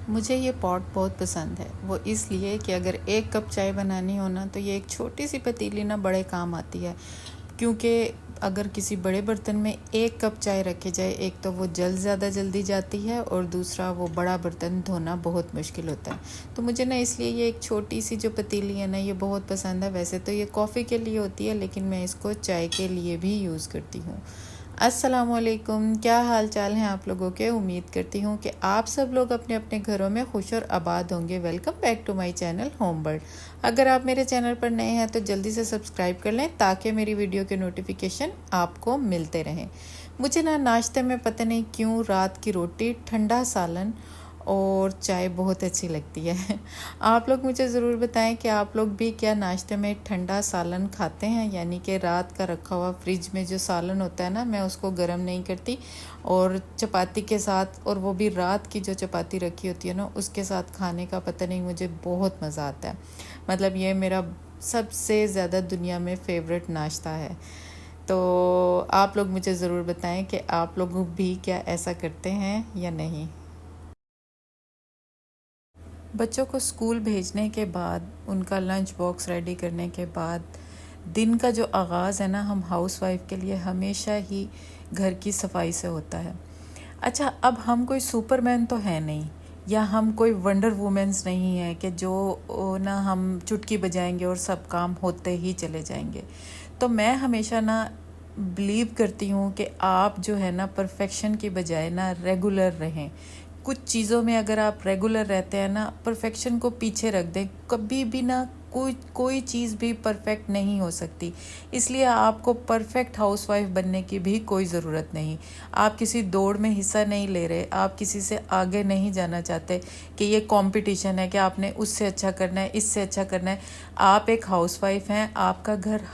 मुझे ये पॉट बहुत पसंद है, वो इसलिए कि अगर 1 कप चाय बनानी हो ना तो ये एक छोटी सी पतीली ना बड़े काम आती है। क्योंकि अगर किसी बड़े बर्तन में 1 कप चाय रखी जाए, एक तो वो ज़्यादा जल्दी जाती है और दूसरा वो बड़ा बर्तन धोना बहुत मुश्किल होता है। तो मुझे ना इसलिए ये एक छोटी सी जो पतीली है ना ये बहुत पसंद है। वैसे तो ये कॉफ़ी के लिए होती है, लेकिन मैं इसको चाय के लिए भी यूज़ करती हूँ। अस्सलामुअलैकुम, क्या हाल चाल हैं आप लोगों के। उम्मीद करती हूँ कि आप सब लोग अपने अपने घरों में खुश और आबाद होंगे। Welcome back to my channel home bird. अगर आप मेरे चैनल पर नए हैं तो जल्दी से सब्सक्राइब कर लें ताकि मेरी वीडियो के नोटिफिकेशन आपको मिलते रहें। मुझे ना नाश्ते में पता नहीं क्यों रात की रोटी, ठंडा सालन और चाय बहुत अच्छी लगती है। आप लोग मुझे ज़रूर बताएं कि आप लोग भी क्या नाश्ते में ठंडा सालन खाते हैं, यानी कि रात का रखा हुआ फ्रिज में जो सालन होता है ना, मैं उसको गर्म नहीं करती और चपाती के साथ, और वो भी रात की जो चपाती रखी होती है ना उसके साथ खाने का पता नहीं मुझे बहुत मज़ा आता है। मतलब ये मेरा सबसे ज़्यादा दुनिया में फ़ेवरेट नाश्ता है। तो आप लोग मुझे ज़रूर बताएं कि आप लोग भी क्या ऐसा करते हैं या नहीं। बच्चों को स्कूल भेजने के बाद, उनका लंच बॉक्स रेडी करने के बाद दिन का जो आगाज़ है ना, हम हाउसवाइफ के लिए हमेशा ही घर की सफाई से होता है। अच्छा, अब हम कोई सुपरमैन तो है नहीं, या हम कोई वंडर वुमेन्स नहीं है कि जो ना हम चुटकी बजाएंगे और सब काम होते ही चले जाएंगे। तो मैं हमेशा ना बिलीव करती हूँ कि आप जो है ना परफेक्शन की बजाय ना रेगुलर रहें। कुछ चीज़ों में अगर आप रेगुलर रहते हैं ना, परफेक्शन को पीछे रख दें। कभी भी ना कोई चीज़ भी परफेक्ट नहीं हो सकती। इसलिए आपको परफेक्ट हाउसवाइफ बनने की भी कोई ज़रूरत नहीं। आप किसी दौड़ में हिस्सा नहीं ले रहे, आप किसी से आगे नहीं जाना चाहते कि ये कंपटीशन है कि आपने उससे अच्छा करना है, इससे अच्छा करना है। आप एक हाउसवाइफ हैं, आपका घर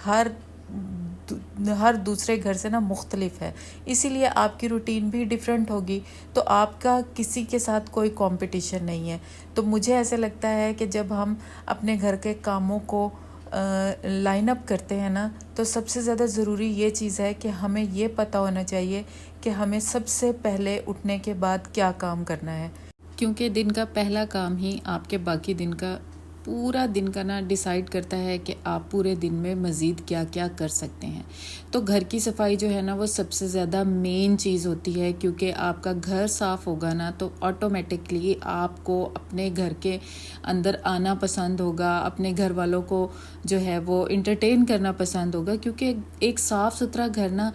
हर दूसरे घर से ना मुख्तलिफ है, इसीलिए आपकी रूटीन भी डिफरेंट होगी। तो आपका किसी के साथ कोई कंपटीशन नहीं है। तो मुझे ऐसे लगता है कि जब हम अपने घर के कामों को लाइन अप करते हैं ना, तो सबसे ज़्यादा ज़रूरी ये चीज़ है कि हमें ये पता होना चाहिए कि हमें सबसे पहले उठने के बाद क्या काम करना है। क्योंकि दिन का पहला काम ही आपके बाकी दिन का, पूरा दिन का ना डिसाइड करता है कि आप पूरे दिन में मज़ीद क्या क्या कर सकते हैं। तो घर की सफाई जो है ना वो सबसे ज़्यादा मेन चीज़ होती है, क्योंकि आपका घर साफ़ होगा ना तो ऑटोमेटिकली आपको अपने घर के अंदर आना पसंद होगा, अपने घर वालों को जो है वो इंटरटेन करना पसंद होगा। क्योंकि एक साफ़ सुथरा घर ना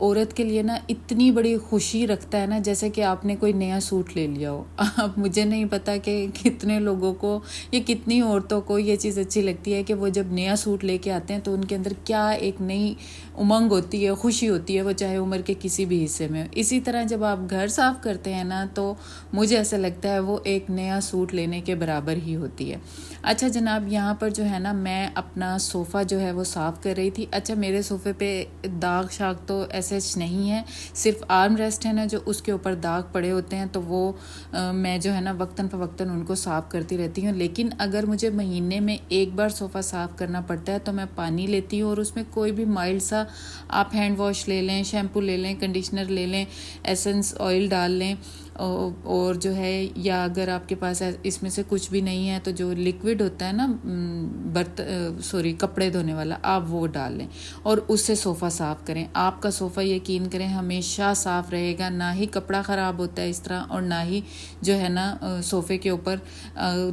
औरत के लिए ना इतनी बड़ी खुशी रखता है ना, जैसे कि आपने कोई नया सूट ले लिया हो। अब मुझे नहीं पता कि कितने लोगों को, ये कितनी औरतों को ये चीज़ अच्छी लगती है कि वो जब नया सूट लेके आते हैं तो उनके अंदर क्या एक नई उमंग होती है, खुशी होती है, वो चाहे उम्र के किसी भी हिस्से में हो। इसी तरह जब आप घर साफ़ करते हैं ना तो मुझे ऐसा लगता है वो एक नया सूट लेने के बराबर ही होती है। अच्छा जनाब, यहाँ पर जो है ना मैं अपना सोफ़ा जो है वो साफ़ कर रही थी। अच्छा, मेरे सोफ़े पे दाग शाग तो ऐसे नहीं है, सिर्फ आर्म रेस्ट है ना जो उसके ऊपर दाग पड़े होते हैं, तो वो मैं जो है ना वक्तन फ़वक्तन उनको साफ़ करती रहती हूँ। लेकिन अगर मुझे महीने में एक बार सोफ़ा साफ़ करना पड़ता है तो मैं पानी लेती हूँ और उसमें कोई भी माइल्ड सा आप हैंड वॉश ले लें, शैम्पू ले लें, कंडीशनर ले लें, एसेंस ऑयल डाल लें, और जो है, या अगर आपके पास इसमें से कुछ भी नहीं है तो जो लिक्विड होता है ना कपड़े धोने वाला, आप वो डाल लें और उससे सोफ़ा साफ़ करें। आपका सोफ़ा यकीन करें हमेशा साफ़ रहेगा, ना ही कपड़ा ख़राब होता है इस तरह, और ना ही जो है ना सोफ़े के ऊपर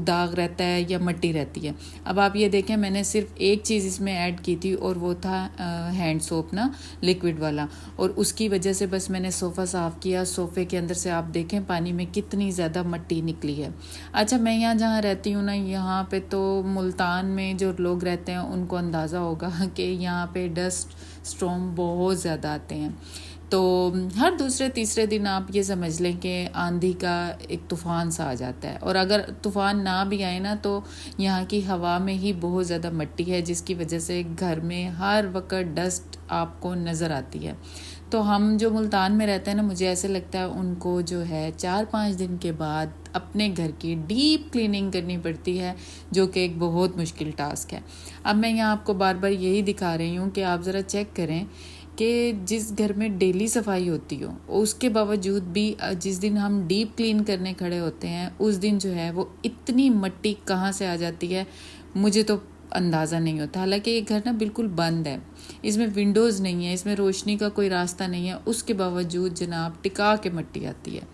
दाग रहता है या मट्टी रहती है। अब आप ये देखें, मैंने सिर्फ एक चीज़ इसमें ऐड की थी और वो था हैंड सोप ना, लिक्विड वाला, और उसकी वजह से बस मैंने सोफ़ा साफ़ किया। सोफ़े के अंदर से आप देखें पानी में कितनी ज़्यादा मट्टी निकली है। अच्छा, मैं यहाँ जहाँ रहती हूँ ना, यहाँ पे तो मुल्तान में जो लोग रहते हैं उनको अंदाज़ा होगा कि यहाँ पे डस्ट स्टॉर्म बहुत ज़्यादा आते हैं। तो हर दूसरे तीसरे दिन आप ये समझ लें कि आंधी का एक तूफ़ान सा आ जाता है, और अगर तूफ़ान ना भी आए ना तो यहाँ की हवा में ही बहुत ज़्यादा मिट्टी है, जिसकी वजह से घर में हर वक्त डस्ट आपको नज़र आती है। तो हम जो मुल्तान में रहते हैं ना, मुझे ऐसे लगता है उनको जो है 4-5 दिन के बाद अपने घर की डीप क्लीनिंग करनी पड़ती है, जो कि एक बहुत मुश्किल टास्क है। अब मैं यहाँ आपको बार बार यही दिखा रही हूँ कि आप ज़रा चेक करें कि जिस घर में डेली सफाई होती हो उसके बावजूद भी जिस दिन हम डीप क्लीन करने खड़े होते हैं उस दिन जो है वो इतनी मिट्टी कहाँ से आ जाती है मुझे तो अंदाज़ा नहीं होता। हालांकि ये घर ना बिल्कुल बंद है, इसमें विंडोज़ नहीं है, इसमें रोशनी का कोई रास्ता नहीं है, उसके बावजूद जनाब टिका के मिट्टी आती है।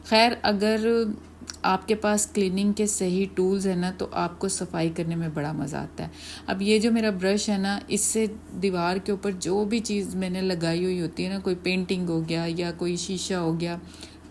खैर, अगर आपके पास क्लीनिंग के सही टूल्स हैं ना तो आपको सफाई करने में बड़ा मज़ा आता है। अब ये जो मेरा ब्रश है ना, इससे दीवार के ऊपर जो भी चीज़ मैंने लगाई हुई होती है ना, कोई पेंटिंग हो गया या कोई शीशा हो गया,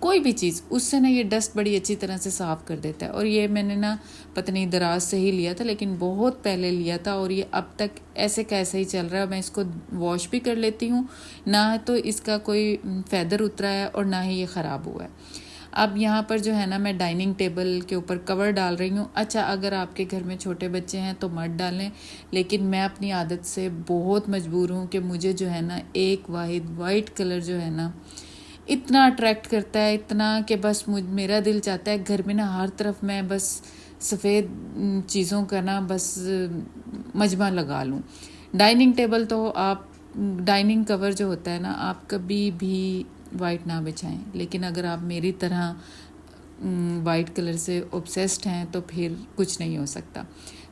कोई भी चीज़, उससे ना ये डस्ट बड़ी अच्छी तरह से साफ़ कर देता है। और ये मैंने ना पता नहीं दराज से ही लिया था, लेकिन बहुत पहले लिया था और ये अब तक ऐसे कैसे ही चल रहा है। मैं इसको वॉश भी कर लेती हूँ, ना तो इसका कोई फैदर उतरा है और ना ही ये ख़राब हुआ है। अब यहाँ पर जो है ना, मैं डाइनिंग टेबल के ऊपर कवर डाल रही हूँ। अच्छा, अगर आपके घर में छोटे बच्चे हैं तो मत डालें, लेकिन मैं अपनी आदत से बहुत मजबूर हूँ कि मुझे जो है ना एक वाइट कलर जो है ना इतना अट्रैक्ट करता है, इतना कि बस मेरा दिल चाहता है घर में ना हर तरफ मैं बस सफ़ेद चीज़ों का ना बस मजमा लगा लूँ। डाइनिंग टेबल तो आप डाइनिंग कवर जो होता है ना, आप कभी भी वाइट ना बिछाएं, लेकिन अगर आप मेरी तरह वाइट कलर से ऑब्सेस्ड हैं तो फिर कुछ नहीं हो सकता।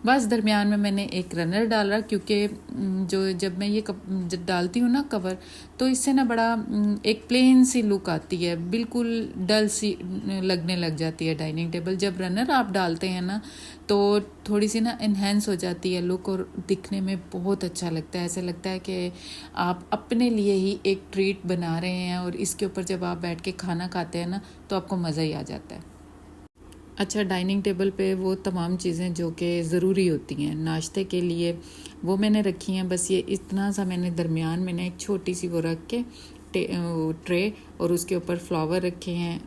बस दरमियान में मैंने एक रनर डाला, क्योंकि जब मैं ये जब डालती हूँ ना कवर, तो इससे ना बड़ा एक प्लेन सी लुक आती है, बिल्कुल डल सी लगने लग जाती है डाइनिंग टेबल। जब रनर आप डालते हैं ना तो थोड़ी सी ना इन्हेंस हो जाती है लुक और दिखने में बहुत अच्छा लगता है। ऐसा लगता है कि आप अपने लिए ही एक ट्रीट बना रहे हैं और इसके ऊपर जब आप बैठ के खाना खाते हैं ना तो आपको मज़ा ही आ जाता है। अच्छा, डाइनिंग टेबल पे वो तमाम चीज़ें जो कि ज़रूरी होती हैं नाश्ते के लिए वो मैंने रखी हैं। बस ये इतना सा मैंने दरमियान में ना एक छोटी सी वो रख के ट्रे और उसके ऊपर फ्लावर रखे हैं।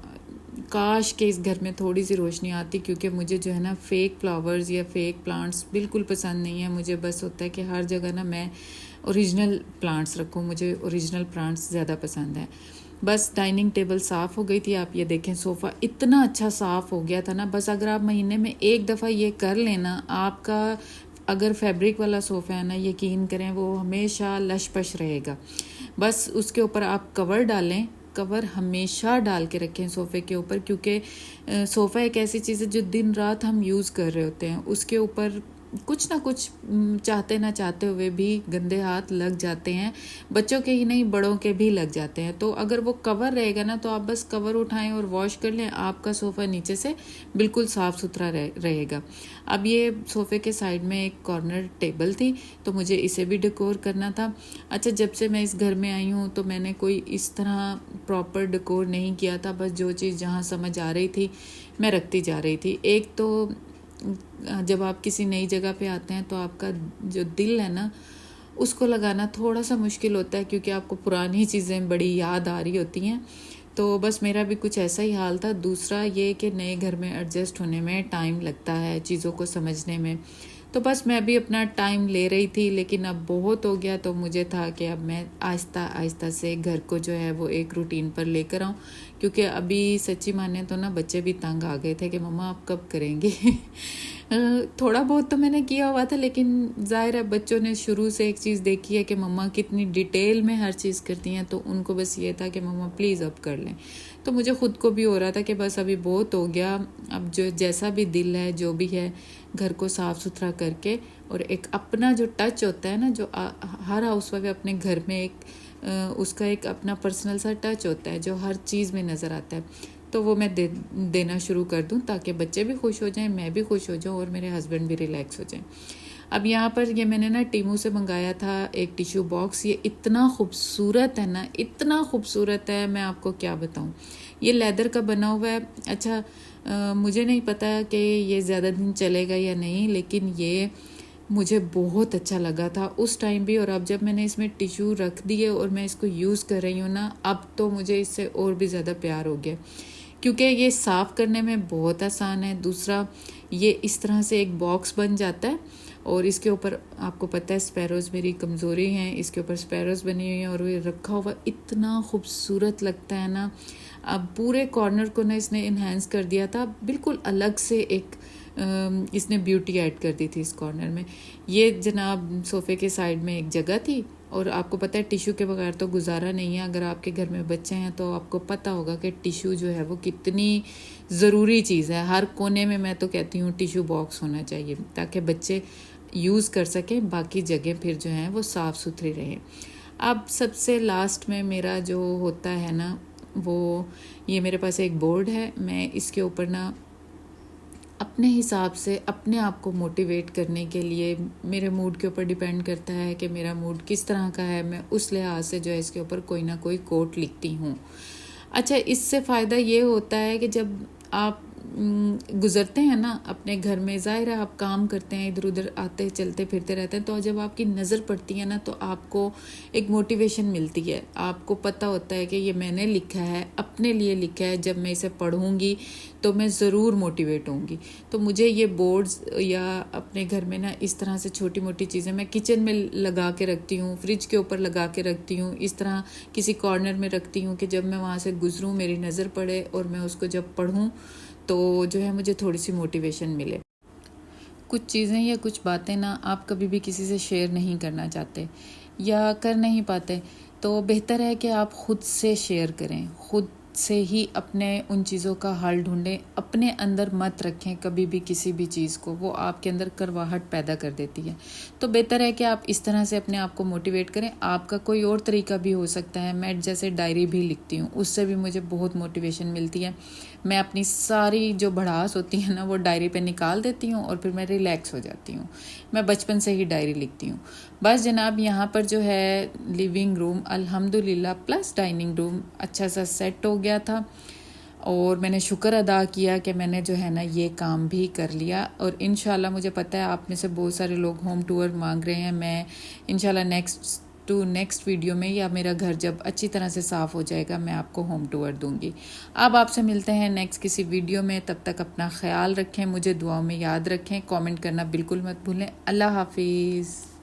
काश के इस घर में थोड़ी सी रोशनी आती, क्योंकि मुझे जो है ना फेक फ्लावर्स या फेक प्लांट्स बिल्कुल पसंद नहीं है। मुझे बस होता है कि हर जगह ना मैं ओरिजिनल प्लांट्स रखूं, मुझे ओरिजिनल प्लांट्स ज़्यादा पसंद है। बस डाइनिंग टेबल साफ़ हो गई थी। आप ये देखें, सोफ़ा इतना अच्छा साफ़ हो गया था ना। बस अगर आप महीने में एक दफ़ा ये कर लेना, आपका अगर फैब्रिक वाला सोफ़ा है ना, यकीन करें वो हमेशा लश-पश रहेगा। बस उसके ऊपर आप कवर डालें, कवर हमेशा डाल के रखें सोफ़े के ऊपर, क्योंकि सोफ़ा एक ऐसी चीज़ है जो दिन रात हम यूज़ कर रहे होते हैं। उसके ऊपर कुछ ना कुछ चाहते ना चाहते हुए भी गंदे हाथ लग जाते हैं, बच्चों के ही नहीं बड़ों के भी लग जाते हैं। तो अगर वो कवर रहेगा ना तो आप बस कवर उठाएं और वॉश कर लें, आपका सोफ़ा नीचे से बिल्कुल साफ़ सुथरा रहेगा। अब ये सोफ़े के साइड में एक कॉर्नर टेबल थी तो मुझे इसे भी डेकोर करना था। अच्छा, जब से मैं इस घर में आई हूँ तो मैंने कोई इस तरह प्रॉपर डेकोर नहीं किया था। बस जो चीज़ जहाँ समझ आ रही थी मैं रखती जा रही थी। एक तो जब आप किसी नई जगह पे आते हैं तो आपका जो दिल है ना उसको लगाना थोड़ा सा मुश्किल होता है, क्योंकि आपको पुरानी चीज़ें बड़ी याद आ रही होती हैं। तो बस मेरा भी कुछ ऐसा ही हाल था। दूसरा ये कि नए घर में एडजस्ट होने में टाइम लगता है, चीज़ों को समझने में। तो बस मैं भी अपना टाइम ले रही थी, लेकिन अब बहुत हो गया तो मुझे था कि अब मैं आहिस्ता आहिस्ता से घर को जो है वो एक रूटीन पर लेकर आऊँ, क्योंकि अभी सच्ची माने तो ना बच्चे भी तंग आ गए थे कि मम्मा आप कब करेंगे। थोड़ा बहुत तो मैंने किया हुआ था, लेकिन ज़ाहिर है बच्चों ने शुरू से एक चीज़ देखी है कि मम्मा कितनी डिटेल में हर चीज़ करती हैं, तो उनको बस ये था कि मम्मा प्लीज़ अब कर लें। तो मुझे ख़ुद को भी हो रहा था कि बस अभी बहुत हो गया, अब जो जैसा भी दिल है जो भी है घर को साफ़ सुथरा करके, और एक अपना जो टच होता है ना, जो हर हाउसवाइफ अपने घर में एक उसका एक अपना पर्सनल सा टच होता है जो हर चीज़ में नज़र आता है, तो वो मैं देना शुरू कर दूं ताकि बच्चे भी खुश हो जाएं, मैं भी खुश हो जाऊं और मेरे हस्बैंड भी रिलैक्स हो जाएं। अब यहाँ पर ये मैंने ना टीमू से मंगाया था एक टिश्यू बॉक्स। ये इतना खूबसूरत है ना, इतना खूबसूरत है, मैं आपको क्या बताऊँ। ये लेदर का बना हुआ है। अच्छा, मुझे नहीं पता कि ये ज़्यादा दिन चलेगा या नहीं, लेकिन ये मुझे बहुत अच्छा लगा था उस टाइम भी, और अब जब मैंने इसमें टिश्यू रख दिए और मैं इसको यूज़ कर रही हूँ ना, अब तो मुझे इससे और भी ज़्यादा प्यार हो गया, क्योंकि ये साफ़ करने में बहुत आसान है। दूसरा, ये इस तरह से एक बॉक्स बन जाता है और इसके ऊपर आपको पता है स्पैरोज़ मेरी कमज़ोरी हैं, इसके ऊपर स्पैरोज़ बनी हुई हैं और ये रखा हुआ इतना खूबसूरत लगता है ना। अब पूरे कॉर्नर को ना इसने इन्हेंस कर दिया था, बिल्कुल अलग से एक इसने ब्यूटी ऐड कर दी थी इस कॉर्नर में। ये जनाब सोफ़े के साइड में एक जगह थी और आपको पता है टिश्यू के बगैर तो गुजारा नहीं है। अगर आपके घर में बच्चे हैं तो आपको पता होगा कि टिश्यू जो है वो कितनी ज़रूरी चीज़ है। हर कोने में मैं तो कहती हूँ टिश्यू बॉक्स होना चाहिए ताकि बच्चे यूज़ कर सकें, बाकी जगह फिर जो है वो साफ़ सुथरी रहें। अब सबसे लास्ट में मेरा जो होता है ना, वो ये मेरे पास एक बोर्ड है, मैं इसके ऊपर ना अपने हिसाब से अपने आप को मोटिवेट करने के लिए, मेरे मूड के ऊपर डिपेंड करता है कि मेरा मूड किस तरह का है, मैं उस लिहाज से जो है इसके ऊपर कोई ना कोई कोट लिखती हूँ। अच्छा, इससे फ़ायदा ये होता है कि जब आप गुज़रते हैं ना अपने घर में, ज़ाहिर है आप काम करते हैं, इधर उधर आते चलते फिरते रहते हैं, तो जब आपकी नज़र पड़ती है ना तो आपको एक मोटिवेशन मिलती है। आपको पता होता है कि ये मैंने लिखा है, अपने लिए लिखा है, जब मैं इसे पढ़ूँगी तो मैं ज़रूर मोटिवेट होंगी। तो मुझे ये बोर्ड्स या अपने घर में ना इस तरह से छोटी मोटी चीज़ें मैं किचन में लगा के रखती हूँ, फ्रिज के ऊपर लगा के रखती हूँ, इस तरह किसी कॉर्नर में रखती हूँ कि जब मैं वहाँ से गुज़रूँ मेरी नज़र पड़े और मैं उसको जब पढ़ूँ तो जो है मुझे थोड़ी सी मोटिवेशन मिले। कुछ चीज़ें या कुछ बातें ना आप कभी भी किसी से शेयर नहीं करना चाहते या कर नहीं पाते, तो बेहतर है कि आप ख़ुद से शेयर करें, ख़ुद से ही अपने उन चीज़ों का हल ढूंढें। अपने अंदर मत रखें कभी भी किसी भी चीज़ को, वो आपके अंदर करवाहट पैदा कर देती है। तो बेहतर है कि आप इस तरह से अपने आप को मोटिवेट करें। आपका कोई और तरीका भी हो सकता है, मैं जैसे डायरी भी लिखती हूँ, उससे भी मुझे बहुत मोटिवेशन मिलती है। मैं अपनी सारी जो भड़ास होती है ना वो डायरी पे निकाल देती हूँ और फिर मैं रिलैक्स हो जाती हूँ। मैं बचपन से ही डायरी लिखती हूँ। बस जनाब, यहाँ पर जो है लिविंग रूम अल्हम्दुलिल्लाह प्लस डाइनिंग रूम अच्छा सा सेट हो गया था और मैंने शुक्र अदा किया कि मैंने जो है ना ये काम भी कर लिया। और इंशाल्लाह मुझे पता है आप में से बहुत सारे लोग होम टूर मांग रहे हैं। मैं इंशाल्लाह नेक्स्ट वीडियो में, या मेरा घर जब अच्छी तरह से साफ़ हो जाएगा, मैं आपको होम टूर दूंगी। अब आपसे मिलते हैं नेक्स्ट किसी वीडियो में। तब तक अपना ख्याल रखें, मुझे दुआओं में याद रखें, कमेंट करना बिल्कुल मत भूलें। अल्लाह हाफिज़।